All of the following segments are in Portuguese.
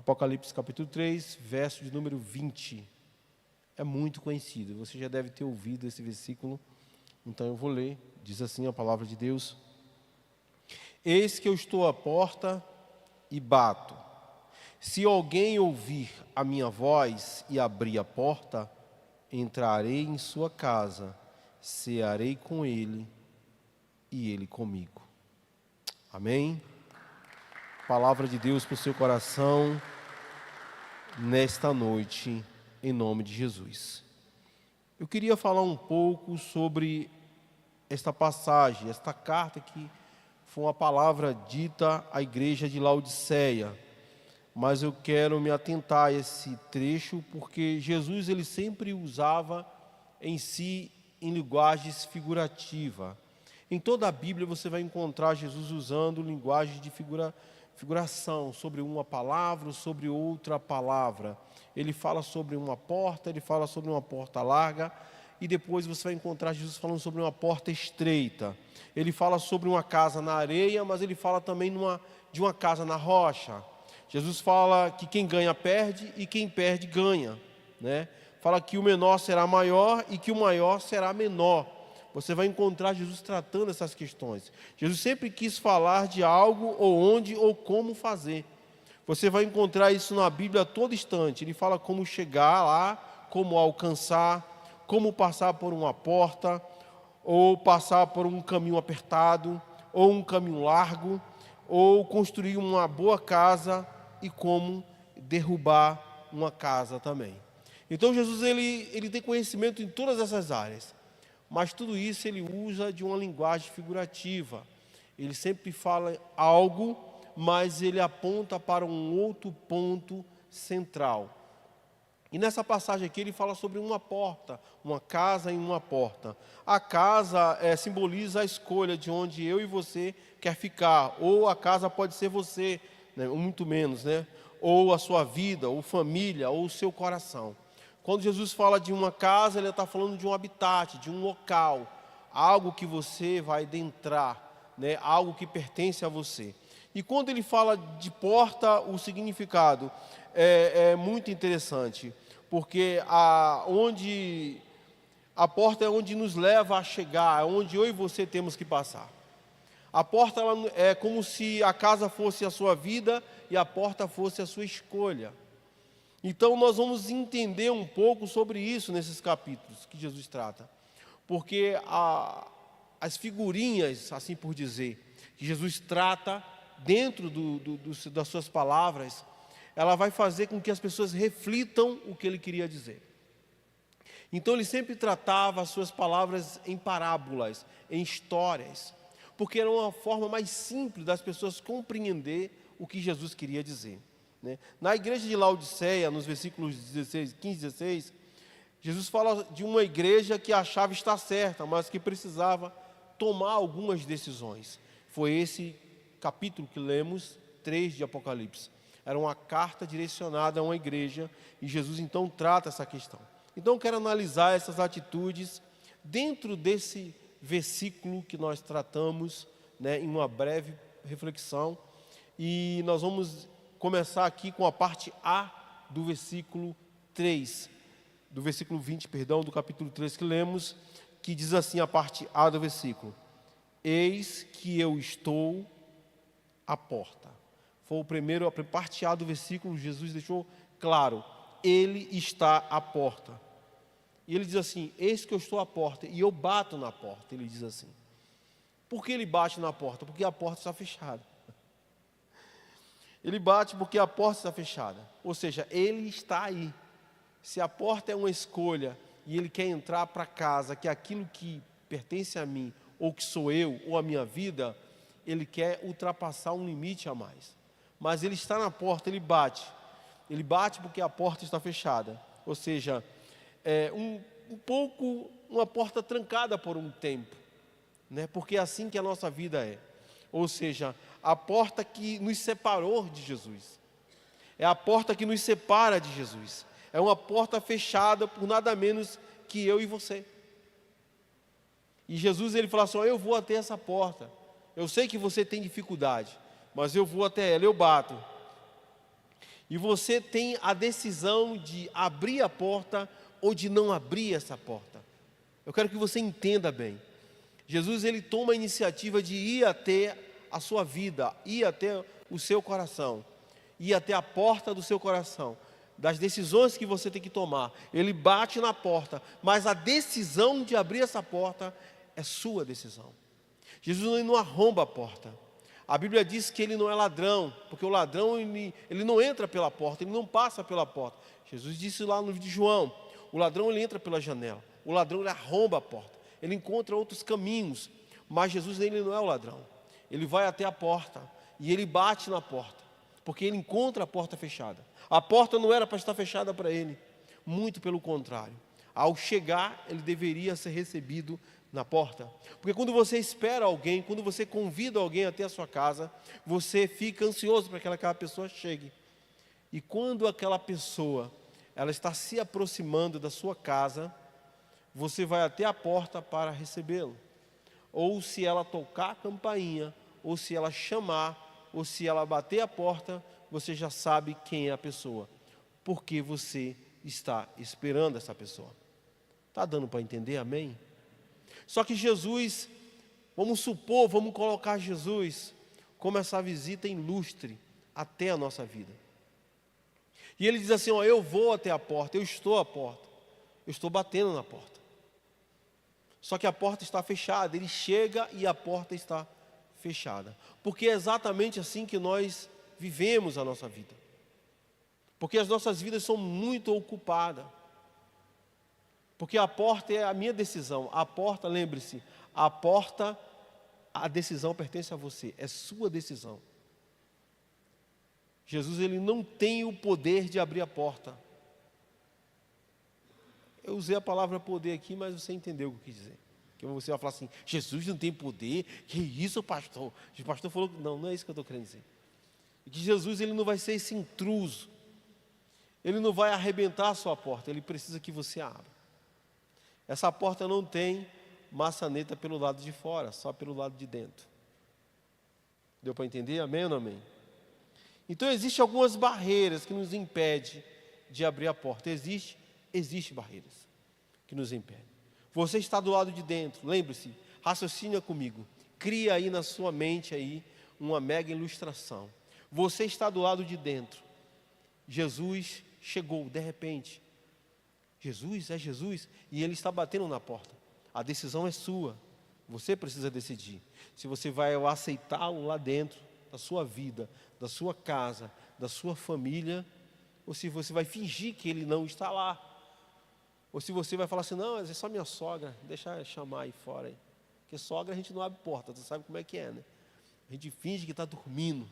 Apocalipse capítulo 3, verso de número 20. É muito conhecido, você já deve ter ouvido esse versículo, então eu vou ler. Diz assim a palavra de Deus: Eis que eu estou à porta e bato. Se alguém ouvir a minha voz e abrir a porta, entrarei em sua casa, cearei com ele e ele comigo. Amém? Palavra de Deus para o seu coração nesta noite, em nome de Jesus. Eu queria falar um pouco sobre esta passagem, esta carta que foi uma palavra dita à igreja de Laodiceia, mas eu quero me atentar a esse trecho porque Jesus ele sempre usava em si em linguagens figurativa. Em toda a Bíblia você vai encontrar Jesus usando linguagem de figuração, sobre uma palavra ou sobre outra palavra. Ele fala sobre uma porta, ele fala sobre uma porta larga, e depois você vai encontrar Jesus falando sobre uma porta estreita. Ele fala sobre uma casa na areia, mas ele fala também de uma casa na rocha. Jesus fala que quem ganha perde e quem perde ganha, né? Fala que o menor será maior e que o maior será menor. Você vai encontrar Jesus tratando essas questões. Jesus sempre quis falar de algo, ou onde, ou como fazer. Você vai encontrar isso na Bíblia a todo instante. Ele fala como chegar lá, como alcançar, como passar por uma porta, ou passar por um caminho apertado, ou um caminho largo, ou construir uma boa casa e como derrubar uma casa também. Então Jesus ele tem conhecimento em todas essas áreas. Mas tudo isso ele usa de uma linguagem figurativa. Ele sempre fala algo, mas ele aponta para um outro ponto central. E nessa passagem aqui ele fala sobre uma porta, uma casa em uma porta. A casa simboliza a escolha de onde eu e você quer ficar. Ou a casa pode ser você, né, muito menos, né? Ou a sua vida, ou família, ou o seu coração. Quando Jesus fala de uma casa, ele está falando de um habitat, de um local, algo que você vai adentrar, né? Algo que pertence a você. E quando ele fala de porta, o significado é muito interessante, porque a porta é onde nos leva a chegar, é onde eu e você temos que passar. A porta ela é como se a casa fosse a sua vida e a porta fosse a sua escolha. Então nós vamos entender um pouco sobre isso nesses capítulos que Jesus trata. Porque as figurinhas, assim por dizer, que Jesus trata dentro das suas palavras, ela vai fazer com que as pessoas reflitam o que ele queria dizer. Então ele sempre tratava as suas palavras em parábolas, em histórias, porque era uma forma mais simples das pessoas compreender o que Jesus queria dizer. Na igreja de Laodiceia, nos versículos 15 e 16, Jesus fala de uma igreja que achava estar certa, mas que precisava tomar algumas decisões. Foi esse capítulo que lemos, 3 de Apocalipse. Era uma carta direcionada a uma igreja, e Jesus então trata essa questão. Então eu quero analisar essas atitudes dentro desse versículo que nós tratamos, né, em uma breve reflexão, e nós vamos começar aqui com a parte A do versículo 3, do versículo 20, do capítulo 3 que lemos, que diz assim a parte A do versículo: Eis que eu estou à porta. Foi a parte A do versículo, Jesus deixou claro, ele está à porta. E ele diz assim, eis que eu estou à porta e eu bato na porta, ele diz assim. Por que ele bate na porta? Porque a porta está fechada. Ele bate porque a porta está fechada, ou seja, ele está aí. Se a porta é uma escolha e ele quer entrar para casa, que é aquilo que pertence a mim, ou que sou eu, ou a minha vida, ele quer ultrapassar um limite a mais. Mas ele está na porta, ele bate porque a porta está fechada, ou seja, uma porta trancada por um tempo, né? Porque é assim que a nossa vida é. Ou seja, a porta que nos separou de Jesus. É a porta que nos separa de Jesus. É uma porta fechada por nada menos que eu e você. E Jesus ele fala assim, eu vou até essa porta. Eu sei que você tem dificuldade, mas eu vou até ela, eu bato. E você tem a decisão de abrir a porta ou de não abrir essa porta. Eu quero que você entenda bem. Jesus, ele toma a iniciativa de ir até a sua vida, ir até o seu coração, ir até a porta do seu coração, das decisões que você tem que tomar. Ele bate na porta, mas a decisão de abrir essa porta é sua decisão. Jesus não arromba a porta. A Bíblia diz que ele não é ladrão, porque o ladrão ele não entra pela porta, ele não passa pela porta. Jesus disse lá no livro de João, o ladrão ele entra pela janela, o ladrão ele arromba a porta, ele encontra outros caminhos, mas Jesus ele não é o ladrão. Ele vai até a porta e ele bate na porta, porque ele encontra a porta fechada. A porta não era para estar fechada para ele, muito pelo contrário. Ao chegar, ele deveria ser recebido na porta. Porque quando você espera alguém, quando você convida alguém até a sua casa, você fica ansioso para que aquela pessoa chegue. E quando aquela pessoa, ela está se aproximando da sua casa, você vai até a porta para recebê-lo. Ou se ela tocar a campainha, ou se ela chamar, ou se ela bater a porta, você já sabe quem é a pessoa, porque você está esperando essa pessoa. Está dando para entender, amém? Só que Jesus, vamos colocar Jesus como essa visita ilustre até a nossa vida. E ele diz assim, eu vou até a porta, eu estou à porta, eu estou batendo na porta. Só que a porta está fechada, ele chega e a porta está fechada. Porque é exatamente assim que nós vivemos a nossa vida. Porque as nossas vidas são muito ocupadas. Porque a porta é a minha decisão. A porta, lembre-se, a decisão pertence a você, é sua decisão. Jesus ele não tem o poder de abrir a porta. Eu usei a palavra poder aqui, mas você entendeu o que eu quis dizer. Que você vai falar assim, Jesus não tem poder? Que isso, pastor? O pastor falou, não é isso que eu estou querendo dizer. Que Jesus ele não vai ser esse intruso. Ele não vai arrebentar a sua porta, ele precisa que você abra. Essa porta não tem maçaneta pelo lado de fora, só pelo lado de dentro. Deu para entender? Amém ou não amém? Então existem algumas barreiras que nos impedem de abrir a porta. Existem barreiras que nos impedem. Você está do lado de dentro, lembre-se, raciocina comigo. Cria aí na sua mente aí uma mega ilustração. Você está do lado de dentro. Jesus chegou de repente. Jesus, e ele está batendo na porta. A decisão é sua. Você precisa decidir se você vai aceitá-lo lá dentro da sua vida, da sua casa, da sua família, ou se você vai fingir que ele não está lá. Ou se você vai falar assim, não, é só minha sogra, deixa eu chamar aí fora. Aí. Porque sogra a gente não abre porta, você sabe como é que é, né? A gente finge que está dormindo,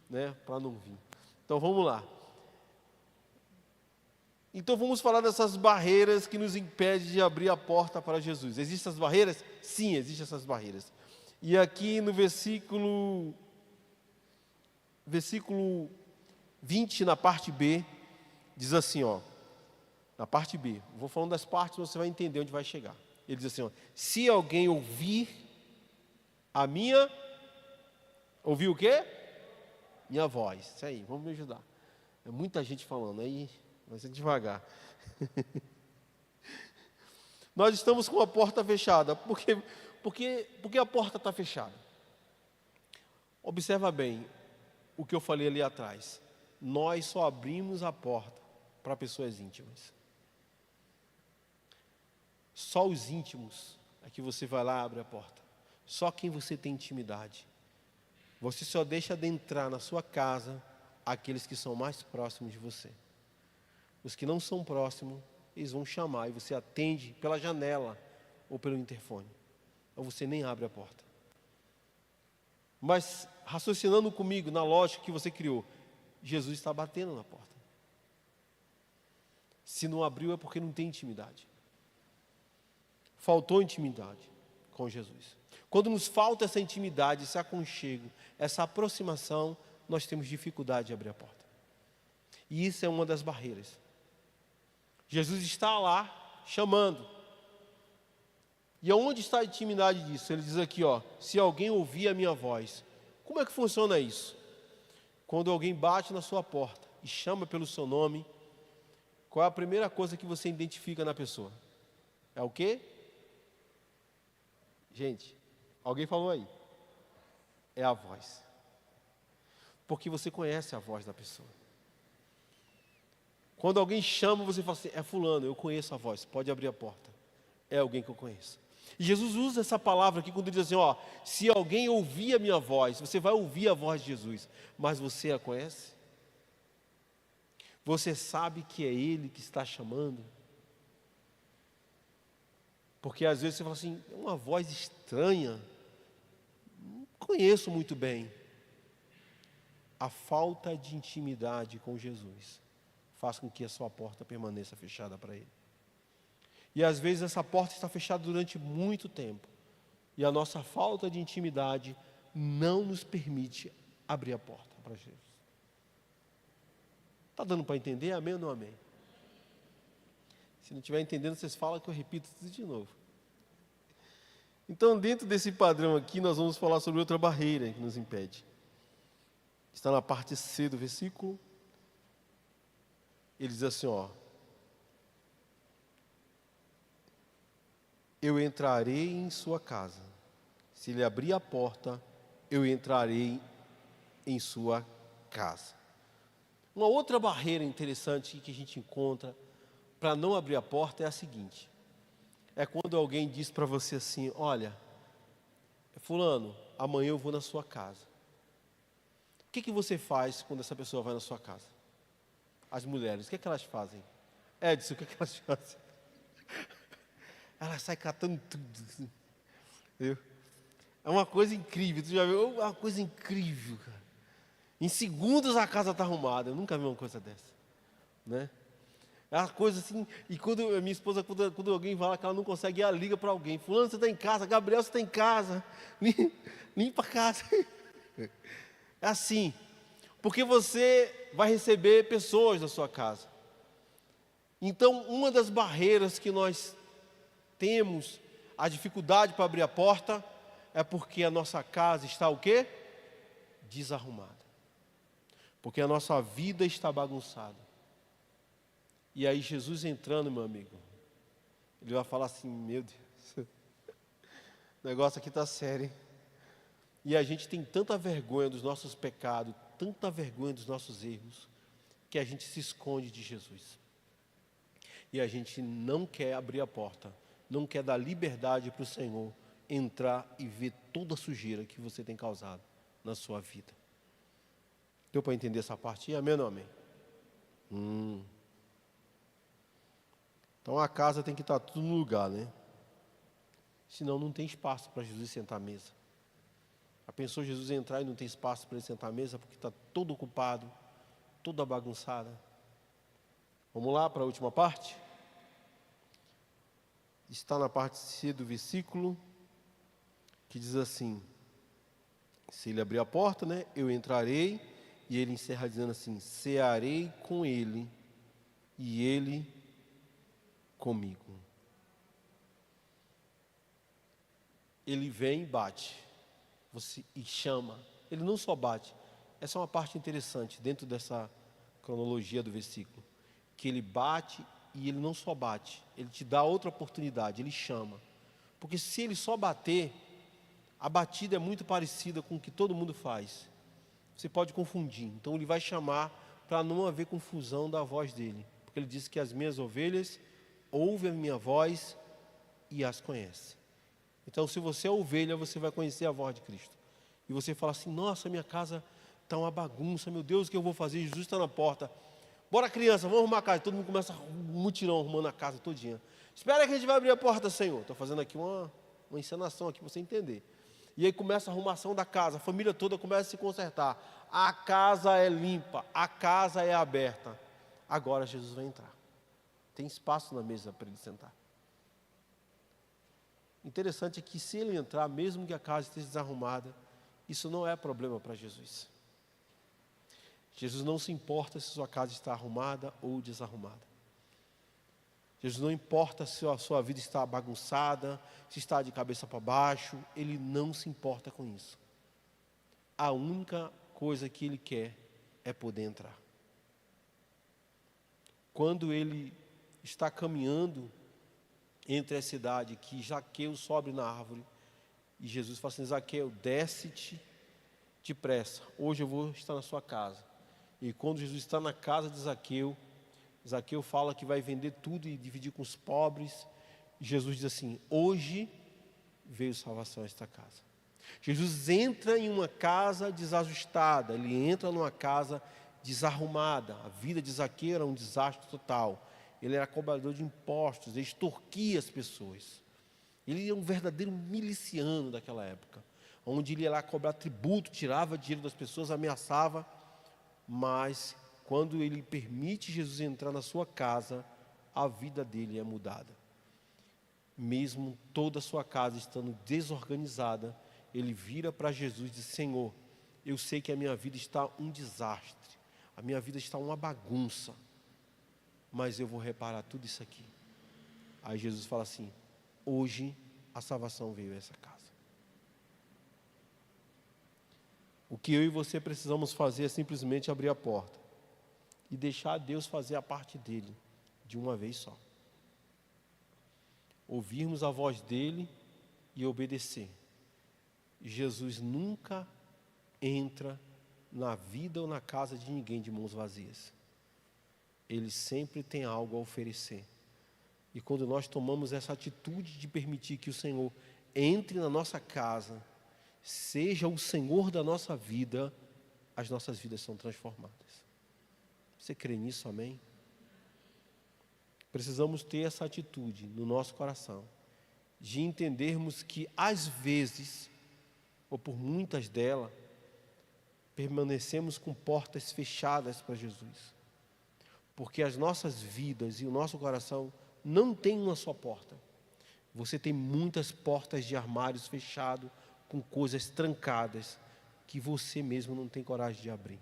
né, para não vir. Então vamos lá. Então vamos falar dessas barreiras que nos impedem de abrir a porta para Jesus. Existem essas barreiras? Sim, existem essas barreiras. E aqui no versículo 20, na parte B, diz assim, na parte B, vou falando das partes, você vai entender onde vai chegar. Ele diz assim, se alguém ouvir ouvir o quê? Minha voz. Isso aí, vamos me ajudar. É muita gente falando aí. Vai ser devagar. Nós estamos com a porta fechada. Por que a porta está fechada? Observa bem o que eu falei ali atrás. Nós só abrimos a porta para pessoas íntimas. Só os íntimos é que você vai lá e abre a porta. Só quem você tem intimidade. Você só deixa adentrar na sua casa aqueles que são mais próximos de você. Os que não são próximos, eles vão chamar e você atende pela janela ou pelo interfone. Ou você nem abre a porta. Mas, raciocinando comigo na lógica que você criou, Jesus está batendo na porta. Se não abriu é porque não tem intimidade. Faltou intimidade com Jesus. Quando nos falta essa intimidade, esse aconchego, essa aproximação, nós temos dificuldade de abrir a porta. E isso é uma das barreiras. Jesus está lá chamando. E aonde está a intimidade disso? Ele diz aqui, se alguém ouvir a minha voz. Como é que funciona isso? Quando alguém bate na sua porta, e chama pelo seu nome, qual é a primeira coisa que você identifica na pessoa? É o quê? Gente, alguém falou aí. É a voz. Porque você conhece a voz da pessoa. Quando alguém chama, você fala assim, é fulano, eu conheço a voz, pode abrir a porta. É alguém que eu conheço. E Jesus usa essa palavra aqui quando ele diz assim, ó, se alguém ouvir a minha voz, você vai ouvir a voz de Jesus, mas você a conhece? Você sabe que é Ele que está chamando? Porque às vezes você fala assim, é uma voz estranha, não conheço muito bem. A falta de intimidade com Jesus faz com que a sua porta permaneça fechada para Ele. E às vezes essa porta está fechada durante muito tempo. E a nossa falta de intimidade não nos permite abrir a porta para Jesus. Está dando para entender? Amém ou não amém? Se não estiver entendendo, vocês falam que eu repito tudo de novo. Então, dentro desse padrão aqui, nós vamos falar sobre outra barreira que nos impede. Está na parte C do versículo. Ele diz assim, ó. Eu entrarei em sua casa. Se ele abrir a porta, eu entrarei em sua casa. Uma outra barreira interessante que a gente encontra para não abrir a porta é a seguinte. É quando alguém diz para você assim, olha, fulano, amanhã eu vou na sua casa. O que você faz quando essa pessoa vai na sua casa? As mulheres, o que elas fazem? Edson, o que elas fazem? Elas saem catando tudo. Entendeu? É uma coisa incrível. Tu já viu? É uma coisa incrível, cara. Em segundos a casa está arrumada. Eu nunca vi uma coisa dessa. Né? É uma coisa assim. E quando a minha esposa, quando alguém fala que ela não consegue, ela liga para alguém. Fulano, você está em casa. Gabriel, você está em casa. Limpa a casa. É assim. Porque você vai receber pessoas na sua casa. Então, uma das barreiras que nós temos a dificuldade para abrir a porta é porque a nossa casa está o quê? Desarrumada. Porque a nossa vida está bagunçada. E aí Jesus entrando, meu amigo, ele vai falar assim, meu Deus, o negócio aqui está sério, hein? E a gente tem tanta vergonha dos nossos pecados, tanta vergonha dos nossos erros, que a gente se esconde de Jesus. E a gente não quer abrir a porta, não quer dar liberdade para o Senhor entrar e ver toda a sujeira que você tem causado na sua vida. Deu para entender essa parte? Amém ou não amém? Então a casa tem que estar tudo no lugar, né? Senão não tem espaço para Jesus sentar à mesa. Já pensou Jesus entrar e não tem espaço para ele sentar à mesa porque está todo ocupado, toda bagunçada? Vamos lá para a última parte? Está na parte C do versículo, que diz assim, se ele abrir a porta, né, eu entrarei, e ele encerra dizendo assim, cearei com ele, e ele comigo. Ele vem e bate, e chama, ele não só bate, essa é uma parte interessante dentro dessa cronologia do versículo, que ele bate e ele não só bate, ele te dá outra oportunidade, ele chama. Porque se ele só bater, a batida é muito parecida com o que todo mundo faz. Você pode confundir. Então ele vai chamar para não haver confusão da voz dele. Porque ele diz que as minhas ovelhas ouvem a minha voz e as conhecem. Então se você é ovelha, você vai conhecer a voz de Cristo. E você fala assim, nossa, minha casa está uma bagunça, meu Deus, o que eu vou fazer? Jesus está na porta. Bora, criança, vamos arrumar a casa. Todo mundo começa um mutirão arrumando a casa todinha. Espera que a gente vai abrir a porta, Senhor. Estou fazendo aqui uma encenação aqui para você entender. E aí começa a arrumação da casa. A família toda começa a se consertar. A casa é limpa. A casa é aberta. Agora Jesus vai entrar. Tem espaço na mesa para ele sentar. Interessante é que se ele entrar, mesmo que a casa esteja desarrumada, isso não é problema para Jesus. Jesus não se importa se sua casa está arrumada ou desarrumada. Jesus não importa se a sua vida está bagunçada, se está de cabeça para baixo, Ele não se importa com isso. A única coisa que Ele quer é poder entrar. quando ele está caminhando entre a cidade, que Zaqueu sobe na árvore, e Jesus fala assim: Zaqueu, desce-te depressa, hoje eu vou estar na sua casa. E quando Jesus está na casa de Zaqueu, Zaqueu fala que vai vender tudo e dividir com os pobres. E Jesus diz assim: hoje veio salvação a esta casa. Jesus entra em uma casa desajustada, ele entra numa casa desarrumada. A vida de Zaqueu era um desastre total. Ele era cobrador de impostos, ele extorquia as pessoas. Ele era um verdadeiro miliciano daquela época, onde ele ia lá cobrar tributo, tirava dinheiro das pessoas, ameaçava. Mas quando ele permite Jesus entrar na sua casa, a vida dele é mudada. Mesmo toda a sua casa estando desorganizada, ele vira para Jesus e diz: Senhor, eu sei que a minha vida está um desastre, a minha vida está uma bagunça, mas eu vou reparar tudo isso aqui. Aí Jesus fala assim: hoje a salvação veio a essa casa. O que eu e você precisamos fazer é simplesmente abrir a porta e deixar Deus fazer a parte dele de uma vez só. Ouvirmos a voz dele e obedecer. Jesus nunca entra na vida ou na casa de ninguém de mãos vazias. Ele sempre tem algo a oferecer. E quando nós tomamos essa atitude de permitir que o Senhor entre na nossa casa, seja o Senhor da nossa vida, as nossas vidas são transformadas. Você crê nisso, amém? Precisamos ter essa atitude no nosso coração, de entendermos que às vezes, ou por muitas delas, permanecemos com portas fechadas para Jesus. Porque as nossas vidas e o nosso coração não tem uma só porta. Você tem muitas portas de armários fechados, com coisas trancadas, que você mesmo não tem coragem de abrir.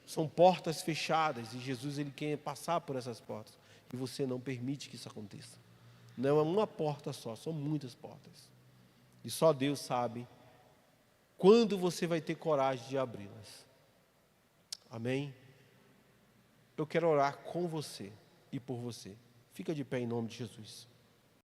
São portas fechadas e Jesus ele quer passar por essas portas. E você não permite que isso aconteça. Não é uma porta só, são muitas portas. E só Deus sabe quando você vai ter coragem de abri-las. Amém? Eu quero orar com você e por você. Fica de pé em nome de Jesus.